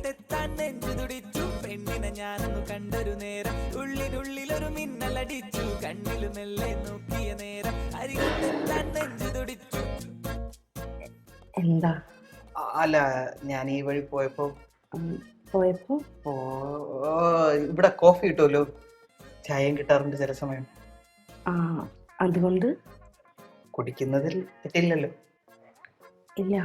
അരികത്തെത്താൻ നെഞ്ചു തുടിച്ചു. പെണ്ണിനെ ഞാനൊന്നു കണ്ടൊരു നേരം ഉള്ളിനുള്ളിലൊരു മിന്നലടിച്ചു. കണ്ണിലു മെല്ലെ നോക്കിയ നേരം അരികത്തെത്താൻ നെഞ്ചു തുടിച്ചു. എന്താ? അല്ല, ഞാൻ ഈ വഴി പോയപ്പോ ഇവിടെ കോഫി കിട്ടുമല്ലോ, ചായയും കിട്ടാറുണ്ട് ചില സമയം. അതുകൊണ്ട് കുടിക്കുന്നതിൽ തെറ്റില്ലല്ലോ. ഇല്ല.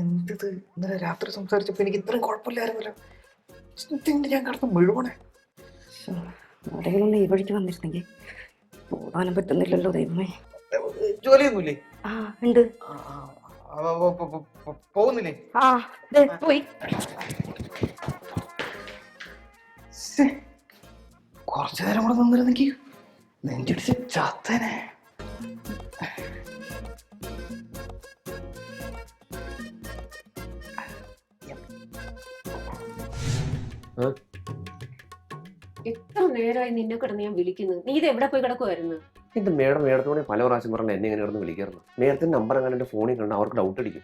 എന്തത് ഇന്നലെ രാത്രി സംസാരിച്ചപ്പോ എനിക്ക് ഇത്രയും കുഴപ്പമില്ലായിരുന്നല്ലോ. ഞാൻ കടന്ന് മുഴുവണേ. ആരെങ്കിലും ഈ വഴിക്ക് വന്നിരുന്നെങ്കിൽ പോകാനും പറ്റുന്നില്ലല്ലോ ദൈവമേ. ജോലിയൊന്നുമില്ലേ? ഉണ്ട്. പോകുന്നില്ലേ? പോയി. കുറച്ചു നേരം കൂടെ നിന്നിരുന്നെങ്കിൽ നെഞ്ചിടിച്ച് ചാത്തനെ. എത്ര നേരമായി നിന്നെ കിടന്ന് ഞാൻ വിളിക്കുന്നു. നീ ഇത് എവിടെ പോയി കിടക്കുമായിരുന്നു? ഇത് മേഡത്തോട് പല പ്രാവശ്യം പറഞ്ഞ എന്നെ ഇങ്ങനെ കിടന്ന് വിളിക്കായിരുന്നു. മേഡത്തിന്റെ നമ്പർ അങ്ങനെ എന്റെ ഫോണിൽ കണ്ട് അവർക്ക് ഡൗട്ട് അടിക്കും.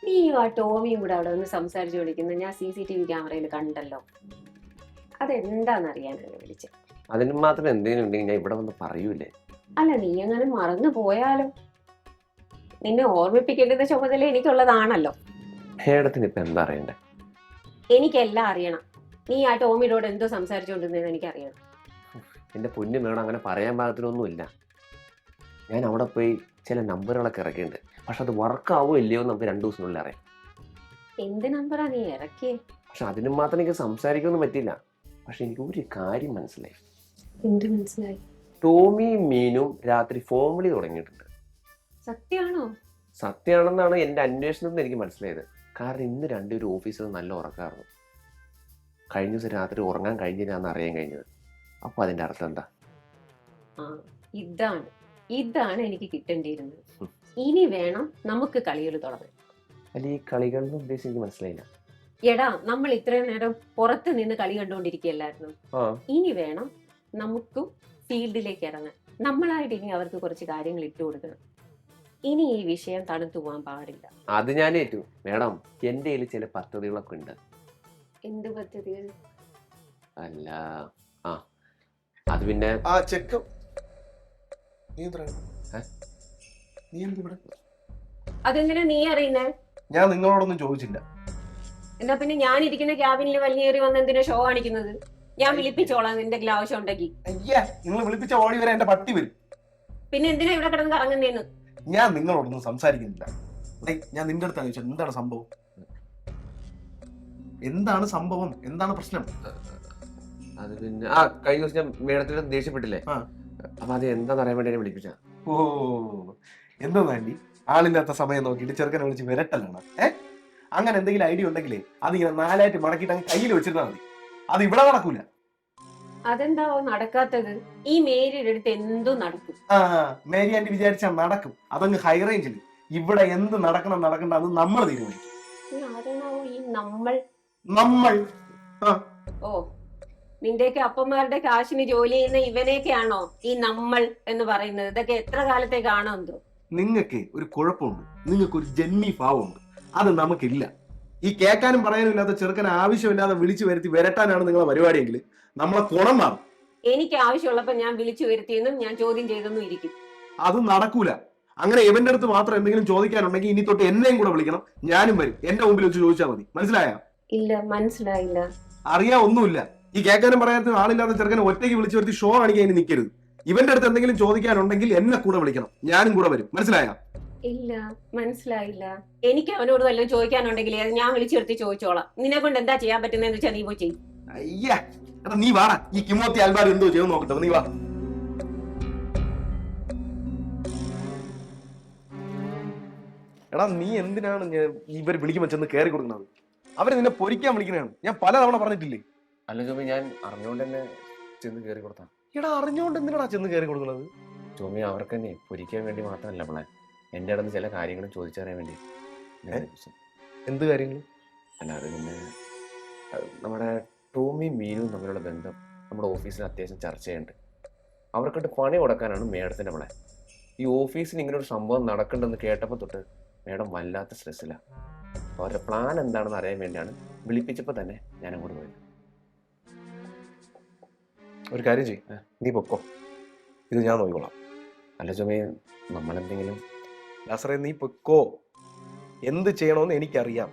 നീ ആ ടോമിയും കൂടെ അവിടെ നിന്ന് സംസാരിച്ചു വിളിക്കുന്നത് ഞാൻ CCTV ക്യാമറയിൽ കണ്ടല്ലോ. അതെന്താന്നറിയാനാണ് വിളിച്ചത്. അതിന് മാത്രം എന്തെങ്കിലും ഉണ്ടെങ്കിൽ ഞാൻ ഇവിടെ വന്ന് പറയൂലേ. അല്ല, നീ അങ്ങനെ മറന്നു പോയാലോ? നിന്നെ ഓർമ്മിപ്പിക്കേണ്ടുന്ന ചുമതല എനിക്കുള്ളതാണല്ലോ. മേഡത്തിന് ഇപ്പൊ എന്താ അറിയണ്ടേ? എനിക്കെല്ലാം അറിയണം. നീ ആ ടോമിയോട് എന്തോ സംസാരിച്ചുകൊണ്ടിരുന്നതെന്ന് എനിക്കറിയണം. എന്റെ പൊന്നു മേഡം, അങ്ങനെ പറയാൻ പാകത്തിനൊന്നുമില്ല. ഞാൻ അവിടെ പോയി ചില നമ്പറുകളൊക്കെ ഇറക്കിയിട്ടുണ്ട്. പക്ഷെ അത് വർക്ക് ആവോ ഇല്ലയോ എന്ന് നമുക്ക് 2 ദിവസത്തിനുള്ളിൽ അറിയാം. എന്ത് നമ്പറാ നീ ഇറക്കിയേ? പക്ഷെ അതിനും മാത്രം എനിക്ക് സംസാരിക്കൊന്നും പറ്റില്ല. പക്ഷെ എനിക്ക് ഒരു കാര്യം മനസ്സിലായി. എന്ത് മനസ്സിലായി? ടോമിയും മീനും രാത്രി ഫോൺ വിളി തുടങ്ങിയിട്ടുണ്ട്. സത്യമാണോ? സത്യമാണെന്നാണ് എന്റെ അന്വേഷണത്തിൽ എനിക്ക് മനസ്സിലായത്. കാരണം ഇന്ന് രണ്ടുപേരും ഓഫീസിൽ നല്ല ഉറക്കായിരുന്നു. കഴിഞ്ഞ ദിവസം രാത്രി ഉറങ്ങാൻ കഴിഞ്ഞില്ലാന്ന് അറിയാൻ കഴിഞ്ഞത്. അപ്പൊ അതിന്റെ അർത്ഥം എന്താ? ഇതാണ് എനിക്ക് കിട്ടേണ്ടിയിരുന്നത്. ഇനി വേണം നമുക്ക് കളികൾ തുടങ്ങാൻ. അല്ല, ഈ കളികളുടെ ഉദ്ദേശം എനിക്ക് മനസ്സിലായില്ല. എടാ, നമ്മൾ ഇത്രയും നേരം പുറത്ത് നിന്ന് കളി കണ്ടുകൊണ്ടിരിക്കുകയല്ലായിരുന്നു. ഇനി വേണം നമുക്കും ഫീൽഡിലേക്ക് ഇറങ്ങാൻ. നമ്മളായിട്ട് ഇനി അവർക്ക് കുറച്ച് കാര്യങ്ങൾ ഇട്ടു കൊടുക്കണം. ഇനി ഈ വിഷയം തണുത്തു പോകാൻ പാടില്ല. അത് ഞാൻ ഏറ്റു മേഡം. എന്റെ കയ്യിൽ ചില പദ്ധതികളൊക്കെ ഉണ്ട്. എന്ത് പദ്ധതികൾ? അല്ല, അത് പിന്നെ ചെക്ക്. അതെന്തിനാ നീ അറിയുന്നേ? ഞാൻ നിങ്ങളോടൊന്നും ചോദിച്ചില്ല. എന്നാ പിന്നെ ഞാൻ ഇരിക്കുന്ന ക്യാബിനിൽ വലിയേറി വന്ന് എന്തിനാ ഷോ കാണിക്കുന്നത്? ഞാൻ വിളിപ്പിച്ചോളാം എന്തെങ്കിലും ആവശ്യം ഉണ്ടെങ്കിൽ. നിങ്ങൾ വിളിപ്പിച്ച ഓടി വരെ എന്റെ പട്ടി വരും. പിന്നെ എന്തിനാ ഇവിടെ കിടന്ന് കറങ്ങുന്നേന്ന്? ഞാൻ നിങ്ങളോടൊന്നും സംസാരിക്കുന്നില്ല. ഞാൻ നിന്റെ അടുത്താണ് ചോദിച്ചത്, എന്താണ് സംഭവം? എന്താണ് പ്രശ്നം? അത് പിന്നെ കഴിഞ്ഞ ദിവസം ഞാൻ മേഡത്തിന് ദേഷ്യപ്പെട്ടില്ലേ? അപ്പൊ അത് എന്താന്ന് അറിയാൻ വേണ്ടി വിളിപ്പിച്ച. എന്താണ്ടി ആളില്ലാത്ത സമയം നോക്കിയിട്ട് ചെറുക്കനെ വിളിച്ച് വിരട്ടലാണ്? അങ്ങനെ എന്തെങ്കിലും ഐഡിയ ഉണ്ടെങ്കിലേ അതിങ്ങനെ 4 ആയിട്ട് മടക്കിയിട്ട് അങ്ങ് കയ്യിൽ വെച്ചിരുന്നാൽ മതി. അത് ഇവിടെ നടക്കൂല. അതെന്താവോ നടക്കാത്തത്? ഈ മേരിയുടെ അടുത്ത് എന്തും നടക്കും. മേരി ആന്റി വിചാരിച്ചാൽ നടക്കും. അതങ്ങ് ഹൈ റേഞ്ചിൽ. ഇവിടെ എന്ത് നടക്കണം നടക്കണ്ട അത് നമ്മൾ തീരുമാനിക്കും. ഓ, നിന്റെയൊക്കെ അപ്പന്മാരുടെ കാശിന് ജോലി ചെയ്യുന്ന ഇവനെയൊക്കെയാണോ ഈ നമ്മൾ എന്ന് പറയുന്നത്? ഇതൊക്കെ എത്ര കാലത്തേക്കാണോ എന്തോ. നിങ്ങൾക്ക് ഒരു കുഴപ്പമുണ്ട്. നിങ്ങൾക്ക് ഒരു ജന്മി ഭാവമുണ്ട്. അത് നമുക്കില്ല. ഈ കേൾക്കാനും പറയാനും ഇല്ലാത്ത ചെറുക്കനെ ആവശ്യമില്ലാതെ വിളിച്ചു വരുത്തി വരട്ടാനാണ് നിങ്ങളെ പരിപാടിയെങ്കിൽ നമ്മളെ കുണം മാറും. എനിക്ക് ആവശ്യമുള്ളപ്പോ ഞാൻ വിളിച്ചു വരുത്തിയെന്നും ഞാൻ ചോദ്യം ചെയ്തെന്നും ഇരിക്കും. അത് നടക്കൂല. അങ്ങനെ ഇവന്റെ അടുത്ത് മാത്രം എന്തെങ്കിലും ചോദിക്കാനുണ്ടെങ്കിൽ ഇനി തൊട്ട് എന്നെയും കൂടെ വിളിക്കണം. ഞാനും വരും. എന്റെ മുമ്പിൽ വെച്ച് ചോദിച്ചാൽ മതി. മനസ്സിലായ? ഇല്ല, മനസ്സിലായില്ല. അറിയാ ഒന്നുമില്ല. ഈ കേൾക്കാനും പറയാനും ആളില്ലാത്ത ചെറുക്കനെ ഒറ്റയ്ക്ക് വിളിച്ചു വരുത്തി ഷോ കാണിക്കാൻ ഇനി നിൽക്കരുത്. ഇവന്റെ അടുത്ത് എന്തെങ്കിലും ചോദിക്കാനുണ്ടെങ്കിൽ എന്നെ കൂടെ വിളിക്കണം. ഞാനും കൂടെ വരും. മനസ്സിലായ? ഇല്ല, മനസ്സിലായില്ല. എനിക്ക് അവനോട് വല്ലതും ചോദിക്കാനുണ്ടെങ്കിൽ ഞാൻ വിളിച്ചു വരുത്തി ചോദിച്ചോളാം. നിന്നെ കൊണ്ട് എന്താ ചെയ്യാൻ പറ്റുന്നതെന്ന് വെച്ചാൽ നീ പോയി ചെയ്യും. അയ്യാ, നീ വാടാ. ഈ കിമോത്തി ആൽബാർ എന്തോ ചെയ്ത് നോക്കട്ടെ. നീ വാ. എടാ, നീ എന്തിനാണ് ഇവർ വിളിക്കുമ്പോ ചെന്ന് കയറി കൊടുക്കുന്നത്? അവര് നിന്നെ പൊരിക്കാൻ വിളിക്കുന്നതാണ്. ഞാൻ പല തവണ പറഞ്ഞിട്ടില്ലേ? അല്ല ചോമി, ഞാൻ അറിഞ്ഞുകൊണ്ട് തന്നെ ചെന്ന് കയറി കൊടുത്താ. എടാ, അറിഞ്ഞുകൊണ്ട് എന്തിനാടാ ചെന്ന് കയറി കൊടുക്കുന്നത്? ചോമി, അവർക്ക് തന്നെ പൊരിക്കാൻ വേണ്ടി മാത്രമല്ല നമ്മളെ എന്റെ അടുത്ത് ചില കാര്യങ്ങളും ചോദിച്ചറിയാൻ വേണ്ടി. എന്ത് കാര്യങ്ങൾ? അല്ല, അത് പിന്നെ നമ്മുടെ ടോമിയും മീനും തമ്മിലുള്ള ബന്ധം നമ്മുടെ ഓഫീസിൽ അത്യാവശ്യം ചർച്ച ചെയ്യുന്നുണ്ട്. അവർക്കിട്ട് പണി കൊടുക്കാനാണ് മേഡത്തിൻ്റെ പ്ലാൻ. ഈ ഓഫീസിൽ ഇങ്ങനെ ഒരു സംഭവം നടക്കണ്ടെന്ന് കേട്ടപ്പോൾ തൊട്ട് മേഡം വല്ലാത്ത സ്ട്രെസ്സിലാണ്. അവരുടെ പ്ലാൻ എന്താണെന്ന് അറിയാൻ വേണ്ടിയാണ് വിളിപ്പിച്ചപ്പോൾ തന്നെ ഞാൻ അങ്ങോട്ട് പോയത്. ഒരു കാര്യം ചെയ്യും, നീ പൊക്കോ, ഇത് ഞാൻ നോക്കിക്കോളാം. അല്ല ചുമേ നമ്മളെന്തെങ്കിലും നാസറേ നീ പൊക്കോ, എന്ത് ചെയ്യണമെന്ന് എനിക്കറിയാം.